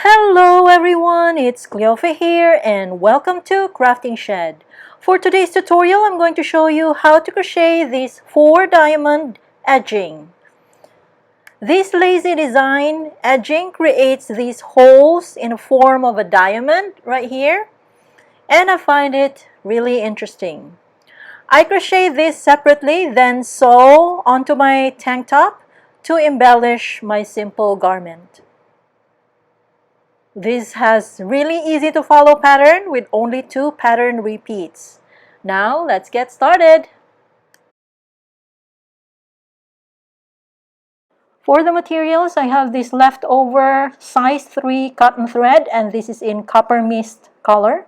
Hello everyone, it's Cleofe here and welcome to Crafting Shed. For today's tutorial, I'm going to show you how to crochet this 4-diamond edging. This lazy design edging creates these holes in the form of a diamond right here, and I find it really interesting. I crochet this separately, then sew onto my tank top to embellish my simple garment. This has really easy to follow pattern with only 2 pattern repeats. Now let's get started. For the materials, I have this leftover size 3 cotton thread, and this is in copper mist color.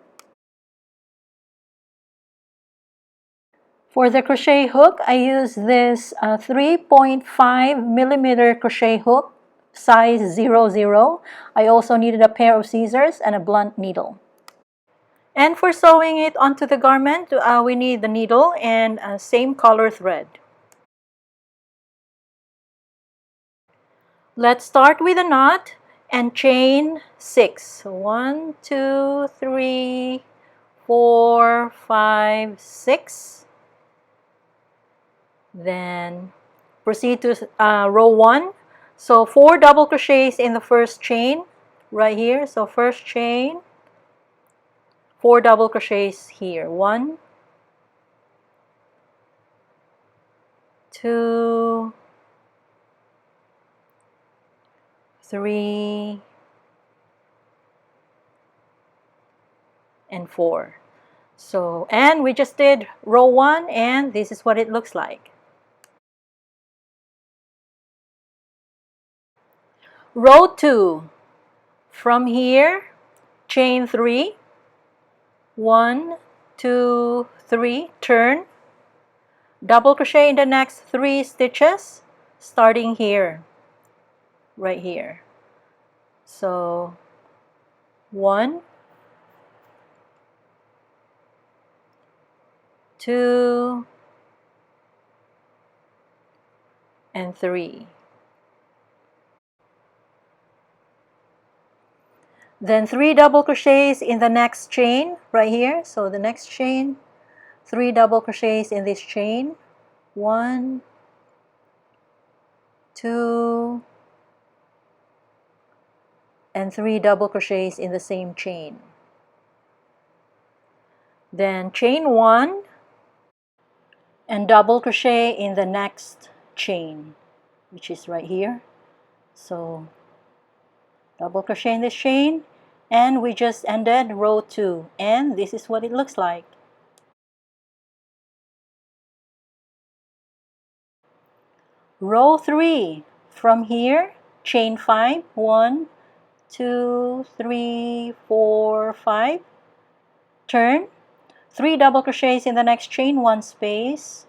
For the crochet hook, I use this 3.5mm crochet hook, size 00. I also needed a pair of scissors and a blunt needle. And for sewing it onto the garment, we need the needle and same color thread. Let's start with a knot and chain 6. 1, 2, 3, 4, 5, 6. Then proceed to row 1. So 4 double crochets in the first chain right here. So first chain, 4 double crochets here. 1, 2, 3, and 4. So, and we just did row 1, and this is what it looks like. Row 2, from here, chain 3, 1, 2, 3, turn, double crochet in the next 3 stitches, starting here, right here. So, 1, 2, and 3. Then 3 double crochets in the next chain right here. So the next chain, 3 double crochets in this chain. 1, 2, and 3 double crochets in the same chain. Then chain 1 and double crochet in the next chain, which is right here. So double crochet in this chain, and we just ended row 2, and this is what it looks like. Row 3, from here, chain 5, 1, 2, 3, 4, 5, turn, 3 double crochets in the next chain, 1 space,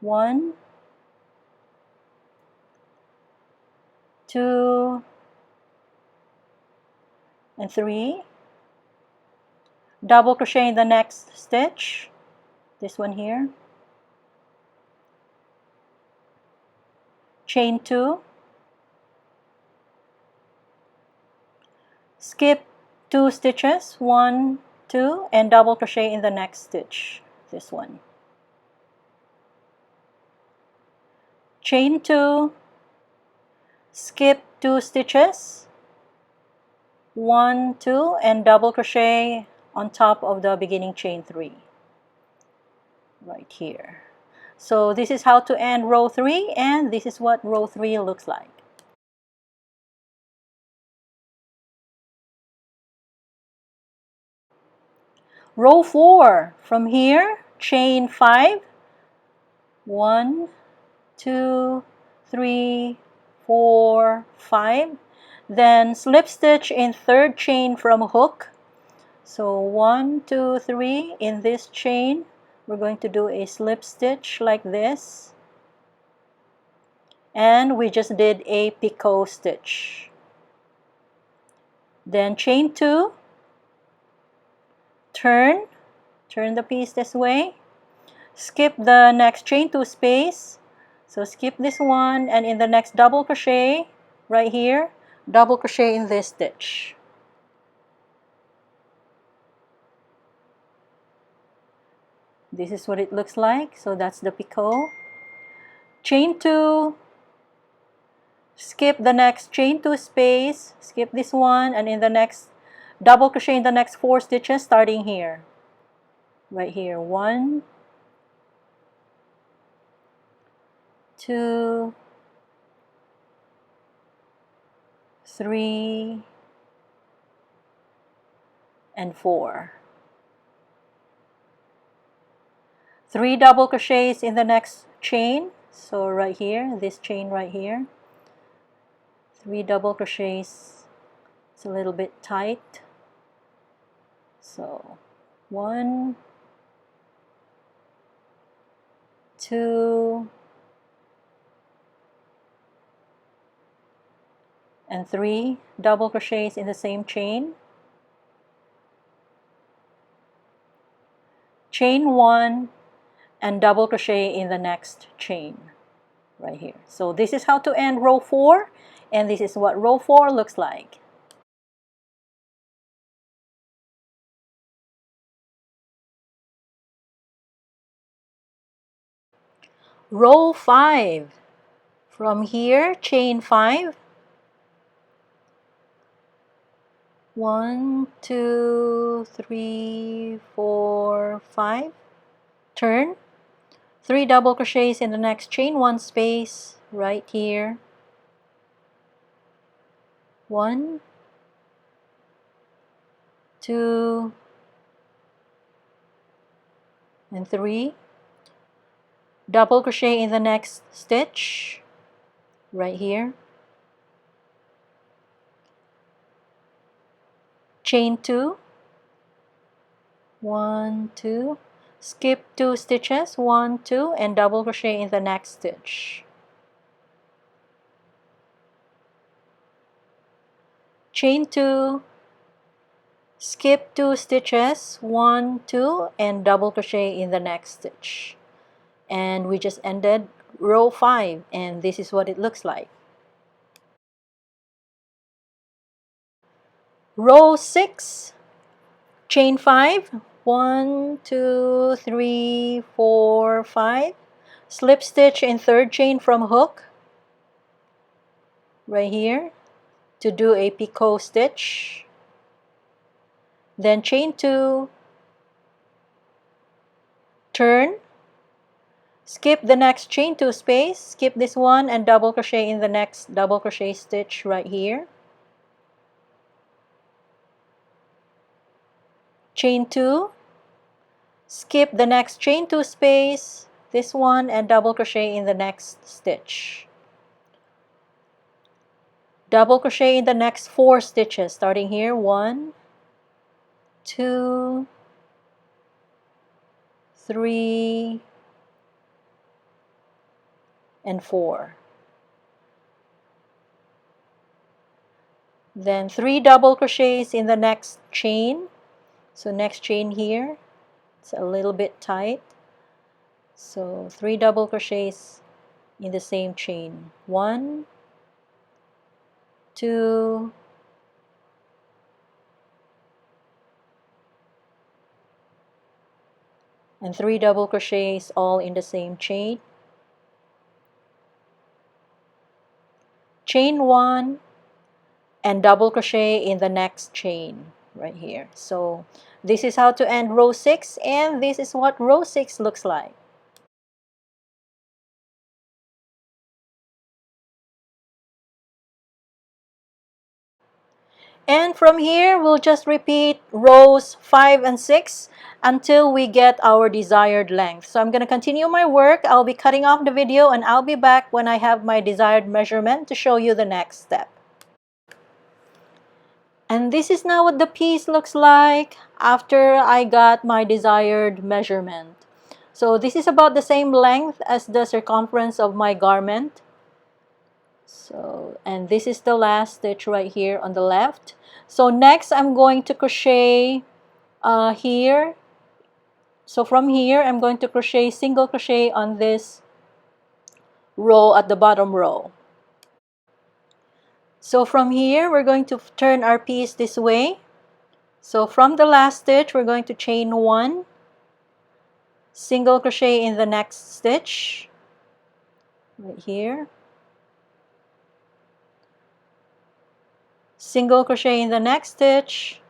1, 2, and 3, double crochet in the next stitch, this one here, chain 2, skip 2 stitches, 1, 2, and double crochet in the next stitch, this one, chain 2, skip 2 stitches, 1, 2, and double crochet on top of the beginning chain 3 right here. So this is how to end row 3, and this is what row 3 looks like. Row 4, from here, chain 5, 1, 2, 3, 4, 5, then slip stitch in 3rd chain from hook. So 1, 2, 3, in this chain, we're going to do a slip stitch like this, and we just did a picot stitch. Then chain 2, turn the piece this way, skip the next chain 2 space, so skip this one, and in the next double crochet right here, double crochet in this stitch. This is what it looks like. So that's the picot. Chain 2, skip the next chain 2 space, skip this one, and in the next double crochet in the next 4 stitches starting here, right here. 1, 2, 3, and 4. 3 double crochets in the next chain. So right here, this chain right here, 3 double crochets. It's a little bit tight. So 1, 2, and 3 double crochets in the same chain. Chain 1 and double crochet in the next chain right here. So this is how to end row 4, and this is what row 4 looks like. Row 5. From here, chain 5. 1, 2, 3, 4, 5. Turn. 3 double crochets in the next chain 1 space right here. 1, 2, and 3. Double crochet in the next stitch right here. Chain 2. 1, 2. Skip 2 stitches, 1, 2, and double crochet in the next stitch. Chain 2, skip 2 stitches, 1, 2, and double crochet in the next stitch. And we just ended row 5, and this is what it looks like. Row 6, chain 5, 1, 2, 3, 4, 5. Slip stitch in third chain from hook right here to do a picot stitch. Then chain 2, turn, skip the next chain 2 space, skip this one, and double crochet in the next double crochet stitch right here. Chain 2, skip the next chain 2 space, this one, and double crochet in the next stitch. Double crochet in the next 4 stitches starting here. 1, 2, 3, and 4. Then 3 double crochets in the next chain. So next chain here, it's a little bit tight. So 3 double crochets in the same chain. 1, 2, and 3 double crochets all in the same chain. Chain 1 and double crochet in the next chain right here. So this is how to end row 6, and this is what row 6 looks like. And from here, we'll just repeat rows 5 and 6 until we get our desired length. So I'm going to continue my work. I'll be cutting off the video, and I'll be back when I have my desired measurement to show you the next step. And this is now what the piece looks like after I got my desired measurement. So this is about the same length as the circumference of my garment. So, and this is the last stitch right here on the left. So next I'm going to crochet here. So from here I'm going to crochet single crochet on this row at the bottom row. So from here, we're going to turn our piece this way. So from the last stitch, we're going to chain 1, single crochet in the next stitch, right here, single crochet in the next stitch,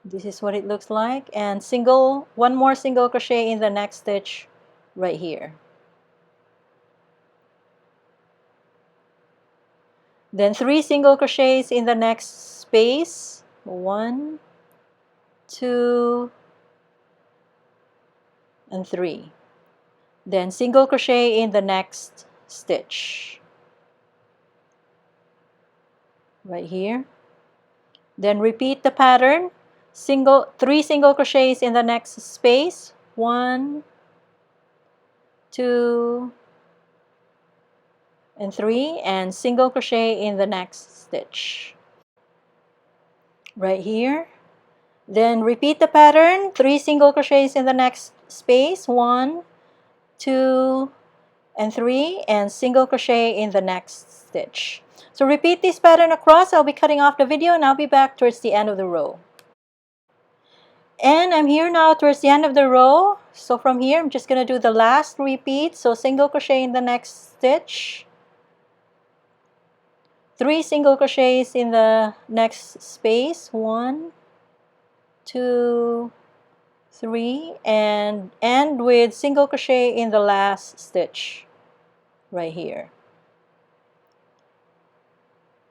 this is what it looks like, and one more single crochet in the next stitch right here. Then 3 single crochets in the next space, 1, 2, and 3. Then single crochet in the next stitch right here. Then repeat the pattern, 3 single crochets in the next space, 1, 2, and 3, and single crochet in the next stitch right here. Then repeat the pattern, 3 single crochets in the next space, 1, 2, and 3, and single crochet in the next stitch. So repeat this pattern across. I'll be cutting off the video and I'll be back towards the end of the row. And I'm here now towards the end of the row. So from here, I'm just going to do the last repeat. So single crochet in the next stitch, 3 single crochets in the next space, 1, 2, 3, and end with single crochet in the last stitch right here.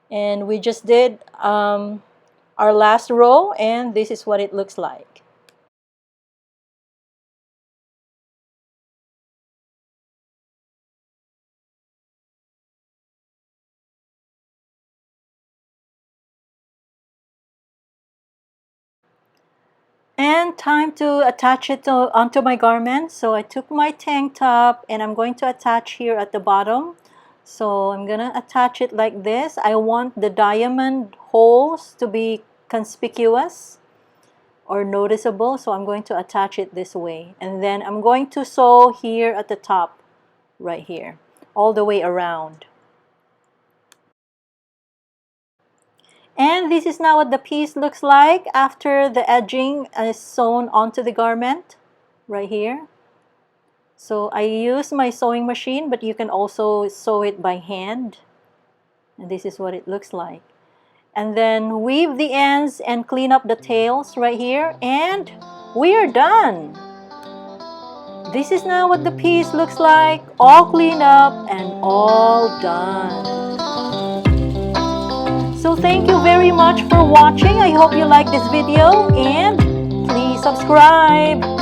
And we just did our last row, and this is what it looks like. And time to attach it onto my garment. So I took my tank top and I'm going to attach here at the bottom. So I'm gonna attach it like this. I want the diamond holes to be conspicuous or noticeable, so I'm going to attach it this way. And then I'm going to sew here at the top right here, all the way around. And this is now what the piece looks like after the edging is sewn onto the garment right here. So I use my sewing machine, but you can also sew it by hand. And this is what it looks like. And then weave the ends and clean up the tails right here, and we are done. This is now what the piece looks like, all cleaned up and all done. So thank you very much for watching. I hope you like this video and please subscribe.